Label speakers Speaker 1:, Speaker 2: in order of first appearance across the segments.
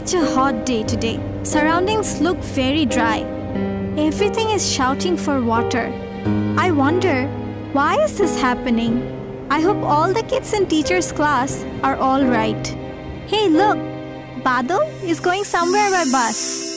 Speaker 1: such a hot day today. Surroundings look very dry. Everything is shouting for water. I wonder, why is this happening? I hope all the kids in teacher's class are all right. Hey, look! Badal is going somewhere by bus.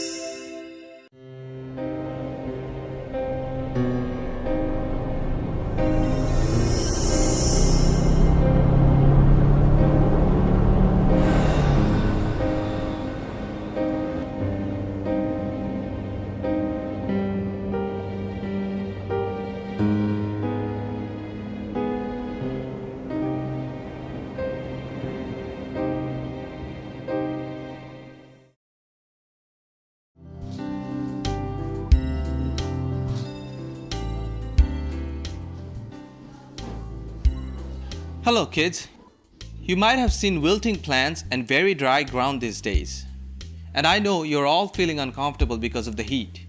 Speaker 2: Hello kids! You might have seen wilting plants and very dry ground these days. And I know you're all feeling uncomfortable because of the heat.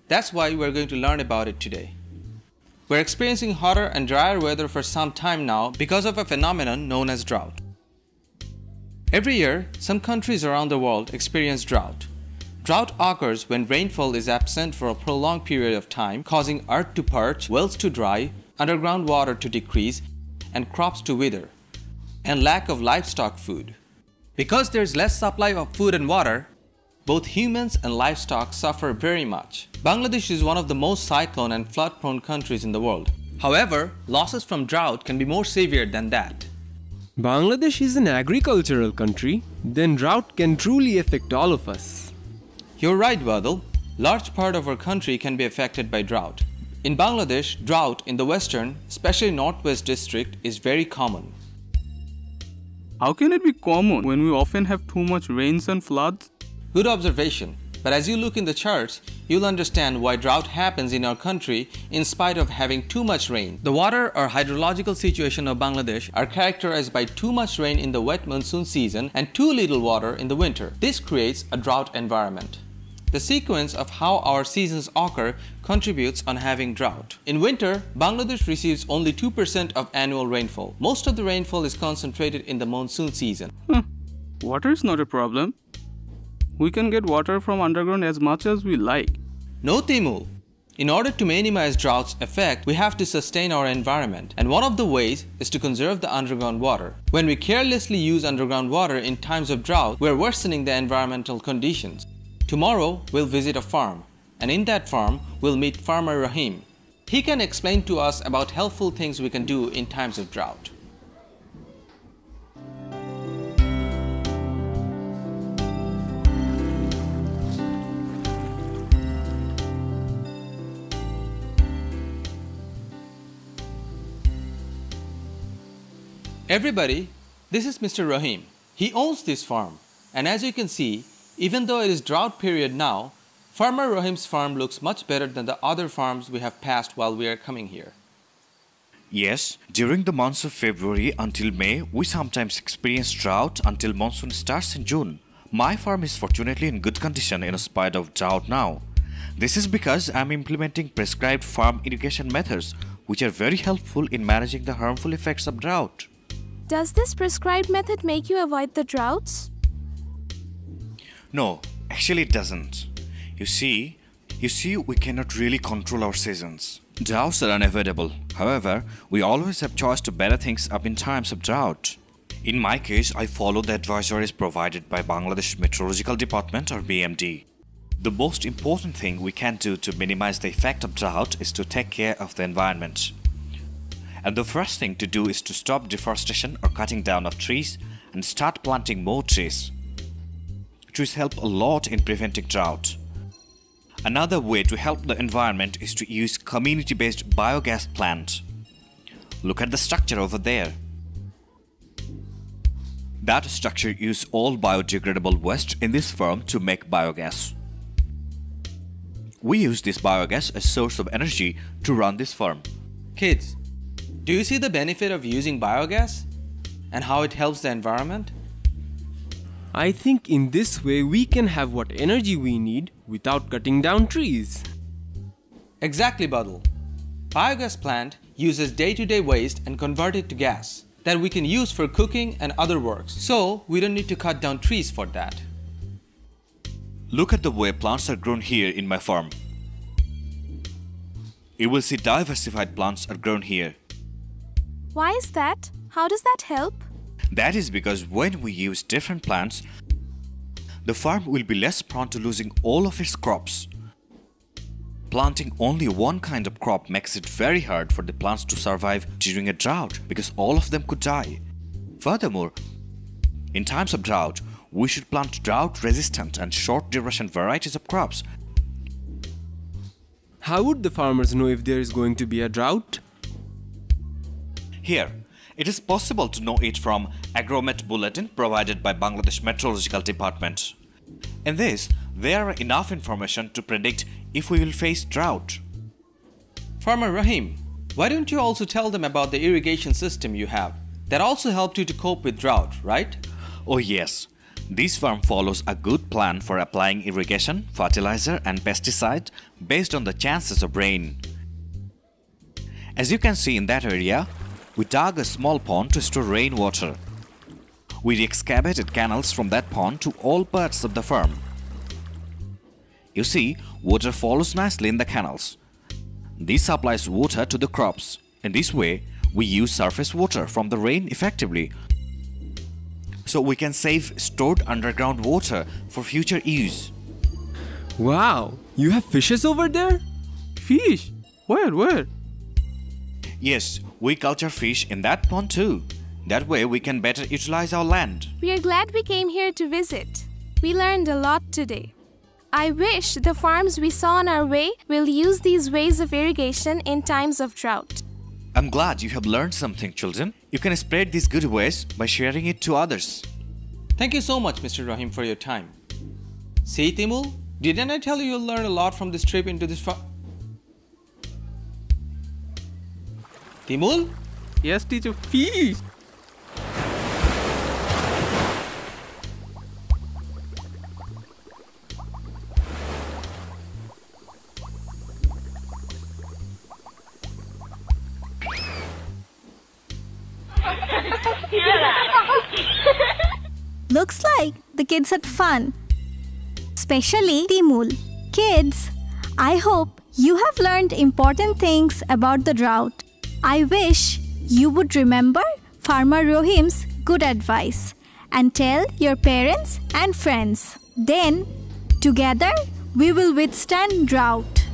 Speaker 2: That's why we're going to learn about it today. We're experiencing hotter and drier weather for some time now because of a phenomenon known as drought. Every year, some countries around the world experience drought. Drought occurs when rainfall is absent for a prolonged period of time, causing earth to parch, wells to dry, underground water to decrease, and crops to wither, and lack of livestock food. Because there's less supply of food and water, both humans and livestock suffer very much. Bangladesh is one of the most cyclone and flood-prone countries in the world. However, losses from drought can be more severe than that.
Speaker 3: Bangladesh is an agricultural country, then drought can truly affect all of us.
Speaker 2: You're right, Badal. Large part of our country can be affected by drought. In Bangladesh, drought in the western, especially northwest district, is very common.
Speaker 4: How can it be common when we often have too much rains and floods?
Speaker 2: Good observation. But as you look in the charts, you'll understand why drought happens in our country in spite of having too much rain. The water or hydrological situation of Bangladesh are characterized by too much rain in the wet monsoon season and too little water in the winter. This creates a drought environment. The sequence of how our seasons occur contributes on having drought. In winter, Bangladesh receives only 2% of annual rainfall. Most of the rainfall is concentrated in the monsoon season.
Speaker 4: Water is not a problem. We can get water from underground as much as we like.
Speaker 2: No, Timul. In order to minimize drought's effect, we have to sustain our environment. And one of the ways is to conserve the underground water. When we carelessly use underground water in times of drought, we're worsening the environmental conditions. Tomorrow, we'll visit a farm, and in that farm, we'll meet Farmer Rahim. He can explain to us about helpful things we can do in times of drought. Everybody, this is Mr. Rahim. He owns this farm, and as you can see, even though it is drought period now, Farmer Rahim's farm looks much better than the other farms we have passed while we are coming here.
Speaker 5: Yes, during the months of February until May, we sometimes experience drought until monsoon starts in June. My farm is fortunately in good condition in spite of drought now. This is because I am implementing prescribed farm irrigation methods which are very helpful in managing the harmful effects of drought.
Speaker 1: Does this prescribed method make you avoid the droughts?
Speaker 5: No, actually it doesn't. You see, we cannot really control our seasons. Droughts are unavoidable. However, we always have choice to better things up in times of drought. In my case, I follow the advisories provided by Bangladesh Meteorological Department or BMD. The most important thing we can do to minimize the effect of drought is to take care of the environment. And the first thing to do is to stop deforestation or cutting down of trees and start planting more trees. Trees help a lot in preventing drought. Another way to help the environment is to use community-based biogas plant. Look at the structure over there. That structure uses all biodegradable waste in this farm to make biogas. We use this biogas as a source of energy to run this farm.
Speaker 2: Kids, do you see the benefit of using biogas and how it helps the environment?
Speaker 3: I think in this way we can have what energy we need without cutting down trees.
Speaker 2: Exactly, Badal. Biogas plant uses day-to-day waste and convert it to gas that we can use for cooking and other works. So we don't need to cut down trees for that.
Speaker 5: Look at the way plants are grown here in my farm. You will see diversified plants are grown here.
Speaker 6: Why is that? How does that help?
Speaker 5: That is because when we use different plants, the farm will be less prone to losing all of its crops. Planting only one kind of crop makes it very hard for the plants to survive during a drought because all of them could die. Furthermore, in times of drought, we should plant drought-resistant and short-duration varieties of crops.
Speaker 3: How would the farmers know if there is going to be a drought?
Speaker 5: Here, it is possible to know it from Agromet Bulletin provided by Bangladesh Meteorological Department. In this, there are enough information to predict if we will face drought.
Speaker 2: Farmer Rahim, why don't you also tell them about the irrigation system you have that also helped you to cope with drought, right?
Speaker 5: Oh yes, this farm follows a good plan for applying irrigation, fertilizer and pesticide based on the chances of rain. As you can see in that area, we dug a small pond to store rainwater. We excavated canals from that pond to all parts of the farm. You see, water follows nicely in the canals. This supplies water to the crops. In this way, we use surface water from the rain effectively, so we can save stored underground water for future use.
Speaker 3: Wow, you have fishes over there?
Speaker 4: Fish? Where?
Speaker 5: Yes, we culture fish in that pond too. That way we can better utilize our land.
Speaker 6: We are glad we came here to visit. We learned a lot today. I wish the farms we saw on our way will use these ways of irrigation in times of drought.
Speaker 5: I'm glad you have learned something, children. You can spread these good ways by sharing it to others.
Speaker 2: Thank you so much, Mr. Rahim, for your time. See, Timul, didn't I tell you you'll learn a lot from this trip into this farm? Timul?
Speaker 4: Yes, teacher. Fish!
Speaker 1: Looks like the kids had fun. Especially Timul. Kids, I hope you have learned important things about the drought. I wish you would remember Farmer Rahim's good advice and tell your parents and friends. Then, together, we will withstand drought.